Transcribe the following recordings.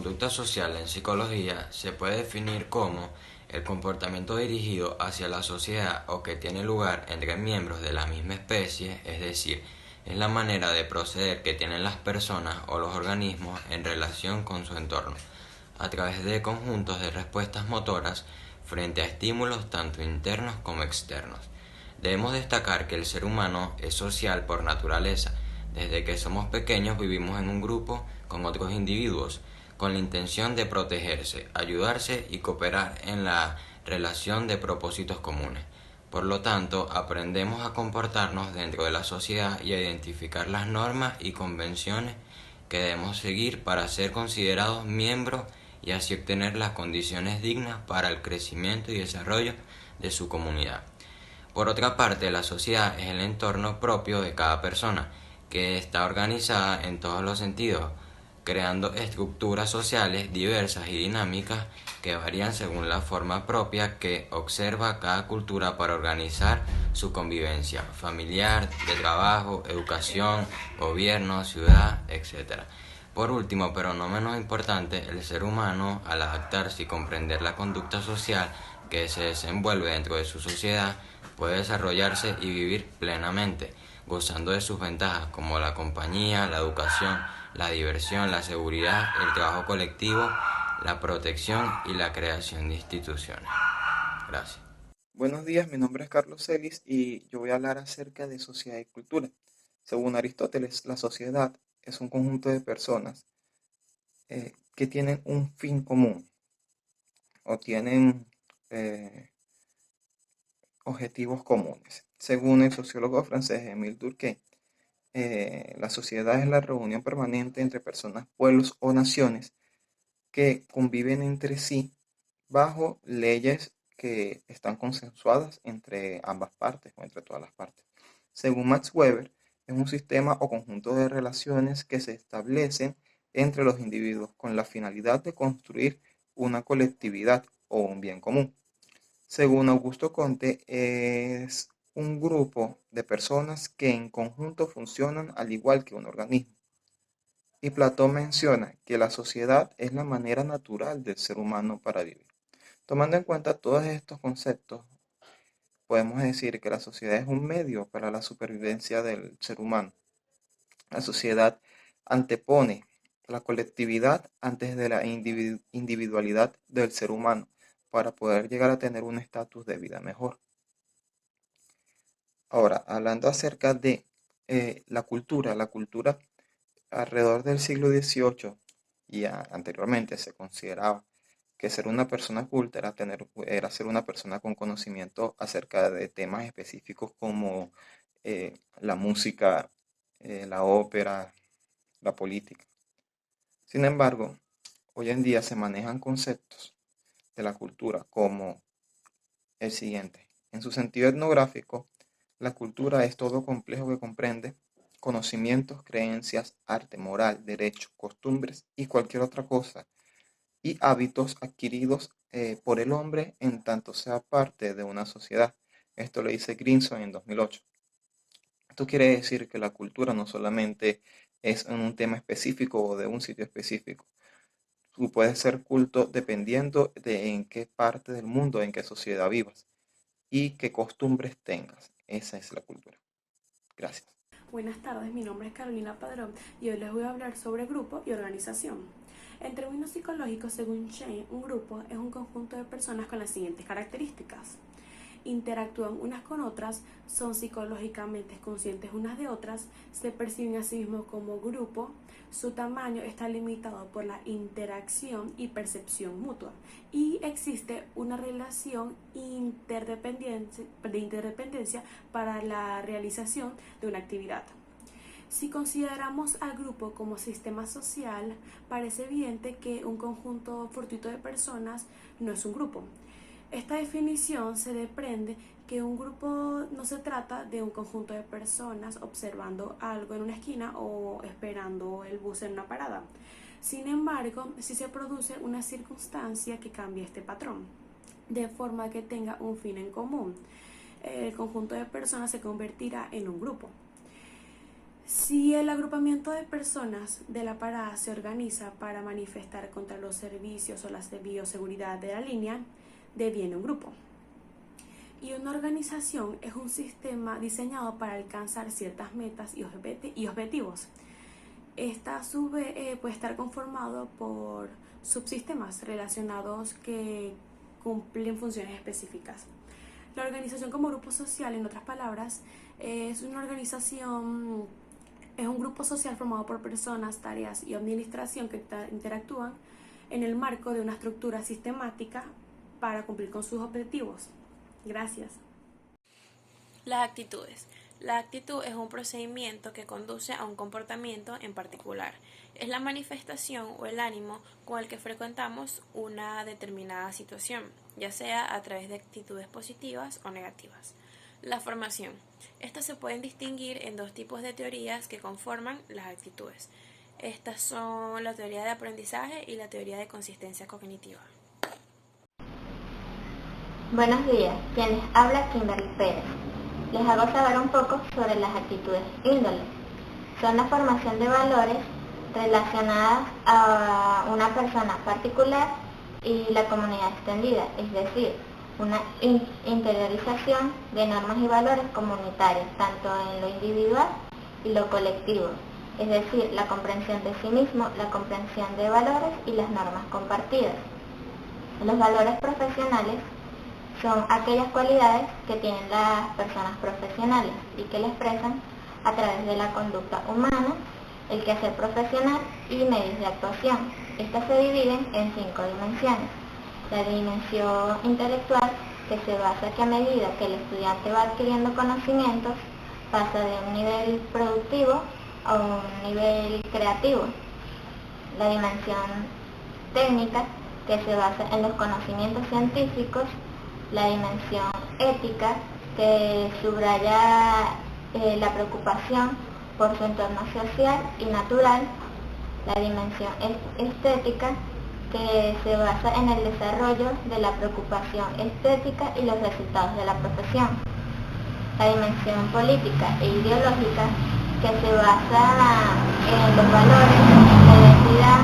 Conducta social en psicología se puede definir como el comportamiento dirigido hacia la sociedad o que tiene lugar entre miembros de la misma especie, es decir, es la manera de proceder que tienen las personas o los organismos en relación con su entorno, a través de conjuntos de respuestas motoras frente a estímulos tanto internos como externos. Debemos destacar que el ser humano es social por naturaleza. Desde que somos pequeños vivimos en un grupo con otros individuos, con la intención de protegerse, ayudarse y cooperar en la relación de propósitos comunes. Por lo tanto, aprendemos a comportarnos dentro de la sociedad y a identificar las normas y convenciones que debemos seguir para ser considerados miembros y así obtener las condiciones dignas para el crecimiento y desarrollo de su comunidad. Por otra parte, la sociedad es el entorno propio de cada persona, que está organizada en todos los sentidos, creando estructuras sociales diversas y dinámicas que varían según la forma propia que observa cada cultura para organizar su convivencia familiar, de trabajo, educación, gobierno, ciudad, etc. Por último, pero no menos importante, el ser humano, al adaptarse y comprender la conducta social que se desenvuelve dentro de su sociedad, puede desarrollarse y vivir plenamente, gozando de sus ventajas como la compañía, la educación, la diversión, la seguridad, el trabajo colectivo, la protección y la creación de instituciones. Gracias. Buenos días, mi nombre es Carlos Celis y yo voy a hablar acerca de sociedad y cultura. Según Aristóteles, la sociedad es un conjunto de personas que tienen un fin común o tienen eh, objetivos comunes. Según el sociólogo francés Émile Durkheim, la sociedad es la reunión permanente entre personas, pueblos o naciones que conviven entre sí bajo leyes que están consensuadas entre ambas partes o entre todas las partes. Según Max Weber, es un sistema o conjunto de relaciones que se establecen entre los individuos con la finalidad de construir una colectividad o un bien común. Según Augusto Conte, es un grupo de personas que en conjunto funcionan al igual que un organismo. Y Platón menciona que la sociedad es la manera natural del ser humano para vivir. Tomando en cuenta todos estos conceptos, podemos decir que la sociedad es un medio para la supervivencia del ser humano. La sociedad antepone la colectividad antes de la individualidad del ser humano para poder llegar a tener un estatus de vida mejor. Ahora, hablando acerca de la cultura alrededor del siglo XVIII y anteriormente se consideraba que ser una persona culta era ser una persona con conocimiento acerca de temas específicos como la música, la ópera, la política. Sin embargo, hoy en día se manejan conceptos de la cultura como el siguiente. En su sentido etnográfico, la cultura es todo complejo que comprende conocimientos, creencias, arte, moral, derecho, costumbres y cualquier otra cosa y hábitos adquiridos por el hombre en tanto sea parte de una sociedad. Esto lo dice Grinson en 2008. Esto quiere decir que la cultura no solamente es en un tema específico o de un sitio específico. Tú puedes ser culto dependiendo de en qué parte del mundo, en qué sociedad vivas y qué costumbres tengas. Esa es la cultura. Gracias. Buenas tardes, mi nombre es Carolina Padrón y hoy les voy a hablar sobre grupo y organización. En términos psicológicos, según Shane, un grupo es un conjunto de personas con las siguientes características. Interactúan unas con otras, son psicológicamente conscientes unas de otras, se perciben a sí mismos como grupo, su tamaño está limitado por la interacción y percepción mutua y existe una relación de interdependencia para la realización de una actividad. Si consideramos al grupo como sistema social, parece evidente que un conjunto fortuito de personas no es un grupo. Esta definición se desprende que un grupo no se trata de un conjunto de personas observando algo en una esquina o esperando el bus en una parada. Sin embargo, sí se produce una circunstancia que cambia este patrón, de forma que tenga un fin en común. El conjunto de personas se convertirá en un grupo. Si el agrupamiento de personas de la parada se organiza para manifestar contra los servicios o la bioseguridad de la línea, deviene un grupo. Y una organización es un sistema diseñado para alcanzar ciertas metas y objetivos. Esta a su vez puede estar conformado por subsistemas relacionados que cumplen funciones específicas. La organización como grupo social, en otras palabras, es un grupo social formado por personas, tareas y administración que interactúan en el marco de una estructura sistemática para cumplir con sus objetivos. Gracias. Las actitudes. La actitud es un procedimiento que conduce a un comportamiento en particular. Es la manifestación o el ánimo con el que frecuentamos una determinada situación, ya sea a través de actitudes positivas o negativas. La formación. Estas se pueden distinguir en dos tipos de teorías que conforman las actitudes. Estas son la teoría de aprendizaje y la teoría de consistencia cognitiva. Buenos días, quien les habla Kimberly Pérez. Les hago saber un poco sobre las actitudes índoles. Son la formación de valores relacionadas a una persona particular y la comunidad extendida, es decir, una interiorización de normas y valores comunitarios, tanto en lo individual y lo colectivo, es decir, la comprensión de sí mismo, la comprensión de valores y las normas compartidas. Los valores profesionales son aquellas cualidades que tienen las personas profesionales y que le expresan a través de la conducta humana, el quehacer profesional y medios de actuación. Estas se dividen en 5 dimensiones. La dimensión intelectual, que se basa que a medida que el estudiante va adquiriendo conocimientos, pasa de un nivel productivo a un nivel creativo. La dimensión técnica, que se basa en los conocimientos científicos. La dimensión ética, que subraya la preocupación por su entorno social y natural. La dimensión estética, que se basa en el desarrollo de la preocupación estética y los resultados de la profesión. La dimensión política e ideológica, que se basa en los valores, la identidad,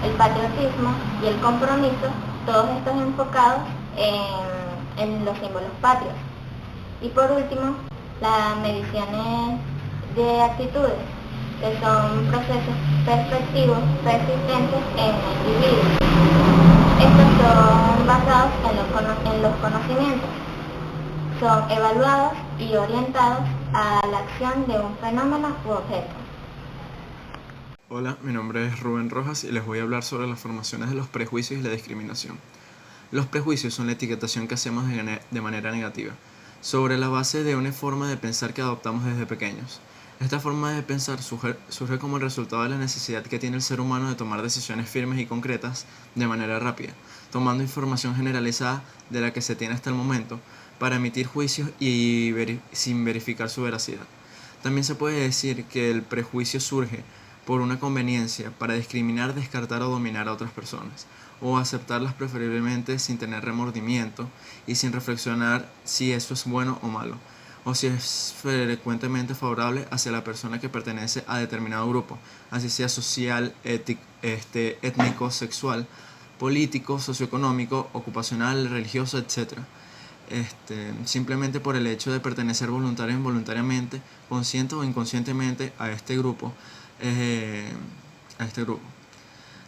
el patriotismo y el compromiso, todos estos enfocados en los símbolos patrios. Y por último, las mediciones de actitudes, que son procesos perspectivos persistentes en el individuo. Estos son basados en los conocimientos, son evaluados y orientados a la acción de un fenómeno u objeto. Hola, mi nombre es Rubén Rojas y les voy a hablar sobre las formaciones de los prejuicios y la discriminación. Los prejuicios son la etiquetación que hacemos de manera negativa, sobre la base de una forma de pensar que adoptamos desde pequeños. Esta forma de pensar surge como el resultado de la necesidad que tiene el ser humano de tomar decisiones firmes y concretas de manera rápida, tomando información generalizada de la que se tiene hasta el momento, para emitir juicios sin verificar su veracidad. También se puede decir que el prejuicio surge por una conveniencia para discriminar, descartar o dominar a otras personas, o aceptarlas preferiblemente sin tener remordimiento y sin reflexionar si eso es bueno o malo, o si es frecuentemente favorable hacia la persona que pertenece a determinado grupo, así sea social, étnico, sexual, político, socioeconómico, ocupacional, religioso, etc. Simplemente por el hecho de pertenecer voluntaria o involuntariamente, consciente o inconscientemente a este grupo.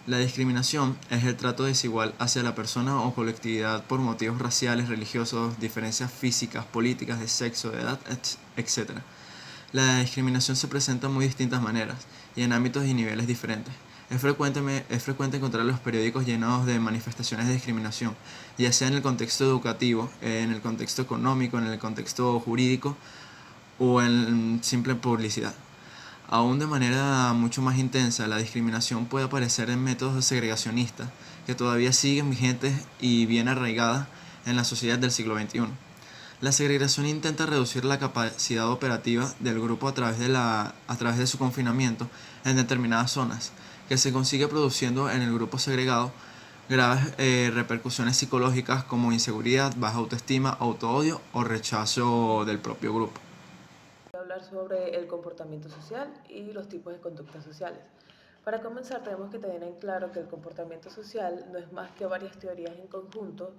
La discriminación es el trato desigual hacia la persona o colectividad por motivos raciales, religiosos, diferencias físicas, políticas, de sexo, de edad, etc. La discriminación se presenta en muy distintas maneras y en ámbitos y niveles diferentes. Es frecuente encontrar los periódicos llenos de manifestaciones de discriminación, ya sea en el contexto educativo, en el contexto económico, en el contexto jurídico o en simple publicidad. Aún de manera mucho más intensa, la discriminación puede aparecer en métodos segregacionistas que todavía siguen vigentes y bien arraigadas en la sociedad del siglo XXI. La segregación intenta reducir la capacidad operativa del grupo a través de su confinamiento en determinadas zonas, que se consigue produciendo en el grupo segregado graves repercusiones psicológicas como inseguridad, baja autoestima, autoodio o rechazo del propio grupo. hablar sobre el comportamiento social y los tipos de conductas sociales. Para comenzar, tenemos que tener en claro que el comportamiento social no es más que varias teorías en conjunto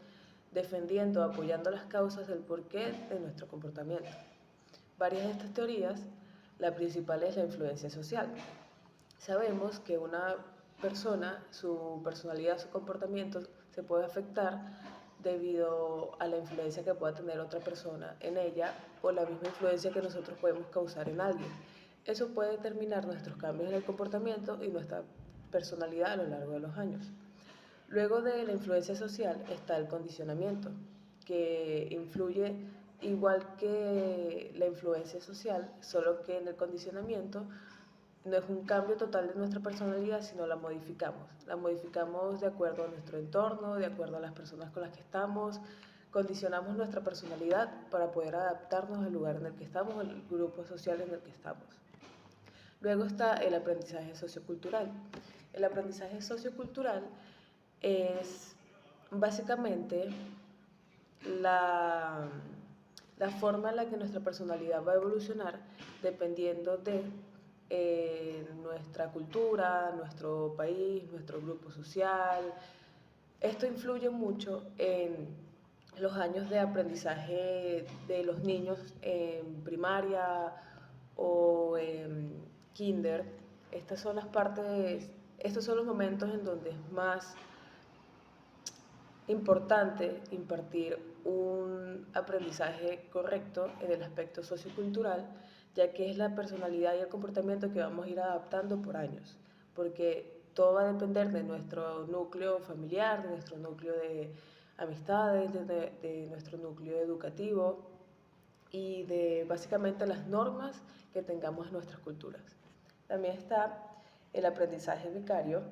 defendiendo, apoyando las causas del porqué de nuestro comportamiento. Varias de estas teorías, la principal es la influencia social. Sabemos que una persona, su personalidad, su comportamiento se puede afectar debido a la influencia que pueda tener otra persona en ella o la misma influencia que nosotros podemos causar en alguien. Eso puede determinar nuestros cambios en el comportamiento y nuestra personalidad a lo largo de los años. Luego de la influencia social está el condicionamiento, que influye igual que la influencia social, solo que en el condicionamiento no es un cambio total de nuestra personalidad, sino la modificamos. La modificamos de acuerdo a nuestro entorno, de acuerdo a las personas con las que estamos. Condicionamos nuestra personalidad para poder adaptarnos al lugar en el que estamos, al grupo social en el que estamos. Luego está el aprendizaje sociocultural. El aprendizaje sociocultural es básicamente la forma en la que nuestra personalidad va a evolucionar dependiendo de nuestra cultura, nuestro país, nuestro grupo social. Esto influye mucho en los años de aprendizaje de los niños en primaria o en kinder. Estas son las partes, estos son los momentos en donde es más importante impartir un aprendizaje correcto en el aspecto sociocultural, ya que es la personalidad y el comportamiento que vamos a ir adaptando por años, porque todo va a depender de nuestro núcleo familiar, de nuestro núcleo de amistades, de nuestro núcleo educativo y de básicamente las normas que tengamos en nuestras culturas. También está el aprendizaje vicario,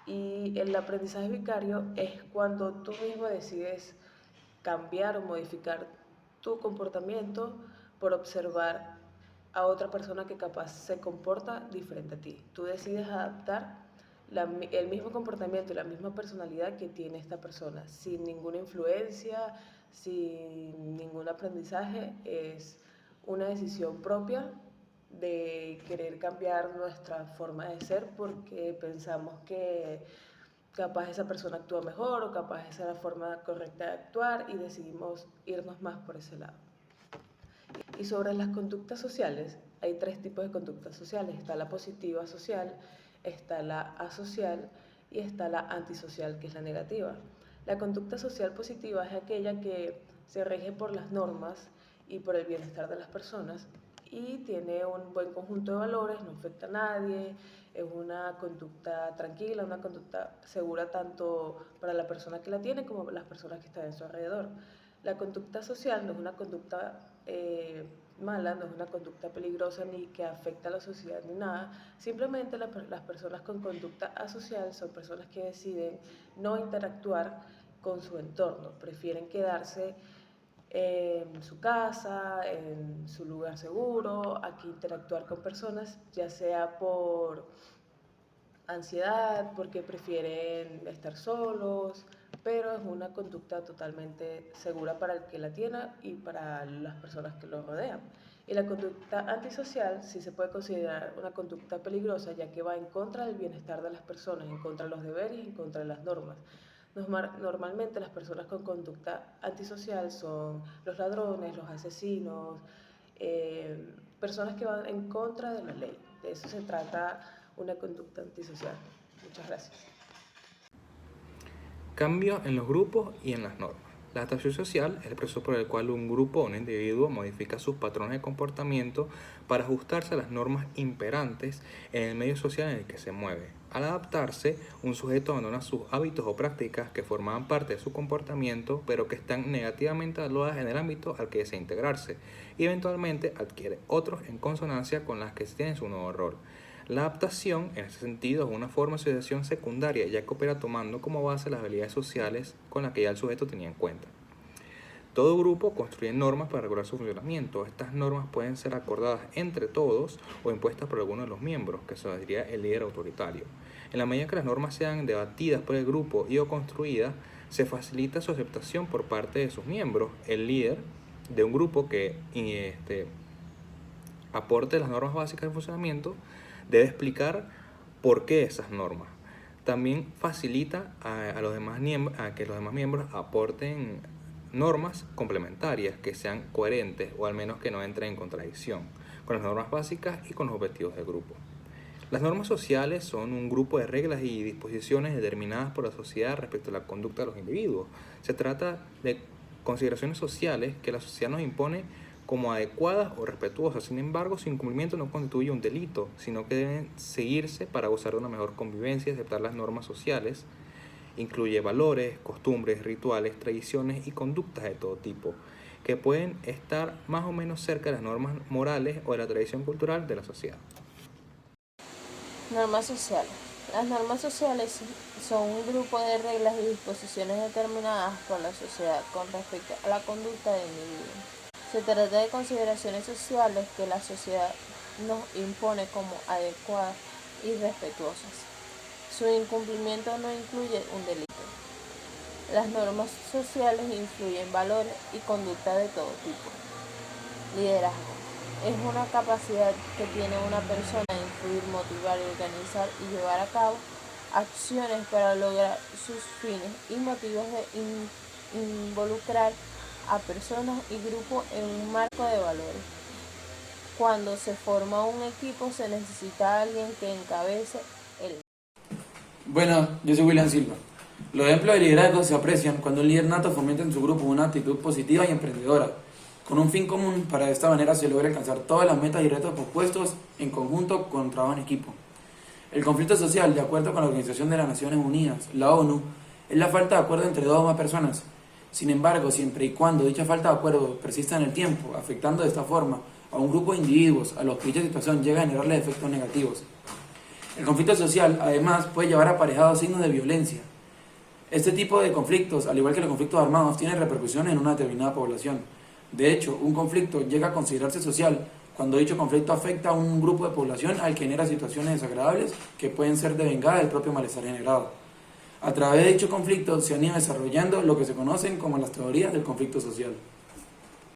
y el aprendizaje vicario es cuando tú mismo decides cambiar o modificar tu comportamiento por observar a otra persona que capaz se comporta diferente a ti. Tú decides adaptar el mismo comportamiento y la misma personalidad que tiene esta persona, sin ninguna influencia, sin ningún aprendizaje. Es una decisión propia de querer cambiar nuestra forma de ser porque pensamos que capaz esa persona actúa mejor o capaz esa es la forma correcta de actuar y decidimos irnos más por ese lado. Y sobre las conductas sociales, hay tres tipos de conductas sociales. Está la positiva social, está la asocial y está la antisocial, que es la negativa. La conducta social positiva es aquella que se rige por las normas y por el bienestar de las personas y tiene un buen conjunto de valores, no afecta a nadie, es una conducta tranquila, una conducta segura tanto para la persona que la tiene como para las personas que están en su alrededor. La conducta social no es una conducta mala, no es una conducta peligrosa ni que afecta a la sociedad ni nada, simplemente las personas con conducta asocial son personas que deciden no interactuar con su entorno, prefieren quedarse en su casa, en su lugar seguro, aquí interactuar con personas, ya sea por ansiedad, porque prefieren estar solos, pero es una conducta totalmente segura para el que la tiene y para las personas que lo rodean. Y la conducta antisocial sí se puede considerar una conducta peligrosa, ya que va en contra del bienestar de las personas, en contra de los deberes y en contra de las normas. Normalmente las personas con conducta antisocial son los ladrones, los asesinos, personas que van en contra de la ley. De eso se trata una conducta antisocial. Muchas gracias. Cambio en los grupos y en las normas. La adaptación social es el proceso por el cual un grupo o un individuo modifica sus patrones de comportamiento para ajustarse a las normas imperantes en el medio social en el que se mueve. Al adaptarse, un sujeto abandona sus hábitos o prácticas que formaban parte de su comportamiento, pero que están negativamente evaluadas en el ámbito al que desea integrarse, y eventualmente adquiere otros en consonancia con las que tiene su nuevo rol. La adaptación, en ese sentido, es una forma de socialización secundaria, ya que opera tomando como base las habilidades sociales con las que ya el sujeto tenía en cuenta. Todo grupo construye normas para regular su funcionamiento. Estas normas pueden ser acordadas entre todos o impuestas por alguno de los miembros, que se diría el líder autoritario. En la medida que las normas sean debatidas por el grupo y o construidas, se facilita su aceptación por parte de sus miembros. El líder de un grupo que aporte de las normas básicas de funcionamiento, debe explicar por qué esas normas. También facilita a que los demás miembros aporten normas complementarias que sean coherentes o al menos que no entren en contradicción con las normas básicas y con los objetivos del grupo. Las normas sociales son un grupo de reglas y disposiciones determinadas por la sociedad respecto a la conducta de los individuos. Se trata de consideraciones sociales que la sociedad nos impone como adecuadas o respetuosas. Sin embargo, su incumplimiento no constituye un delito, sino que deben seguirse para gozar de una mejor convivencia y aceptar las normas sociales. Incluye valores, costumbres, rituales, tradiciones y conductas de todo tipo, que pueden estar más o menos cerca de las normas morales o de la tradición cultural de la sociedad. Normas sociales. Las normas sociales son un grupo de reglas y disposiciones determinadas por la sociedad con respecto a la conducta del individuo. Se trata de consideraciones sociales que la sociedad nos impone como adecuadas y respetuosas. Su incumplimiento no incluye un delito. Las normas sociales influyen valores y conducta de todo tipo. Liderazgo. Es una capacidad que tiene una persona de influir, motivar, organizar y llevar a cabo acciones para lograr sus fines y motivos de involucrar a personas y grupos en un marco de valores. Cuando se forma un equipo se necesita alguien que encabece el. Bueno, yo soy William Silva. Los ejemplos de liderazgo se aprecian cuando un líder nato fomenta en su grupo una actitud positiva y emprendedora, con un fin común para de esta manera se logre alcanzar todas las metas y retos propuestos en conjunto con trabajo en equipo. El conflicto social, de acuerdo con la Organización de las Naciones Unidas, la ONU, es la falta de acuerdo entre dos o más personas. Sin embargo, siempre y cuando dicha falta de acuerdo persista en el tiempo, afectando de esta forma a un grupo de individuos a los que dicha situación llega a generarles efectos negativos. El conflicto social, además, puede llevar aparejados signos de violencia. Este tipo de conflictos, al igual que los conflictos armados, tienen repercusiones en una determinada población. De hecho, un conflicto llega a considerarse social cuando dicho conflicto afecta a un grupo de población al que genera situaciones desagradables que pueden ser devengadas del propio malestar generado. A través de dicho conflicto se han ido desarrollando lo que se conocen como las teorías del conflicto social.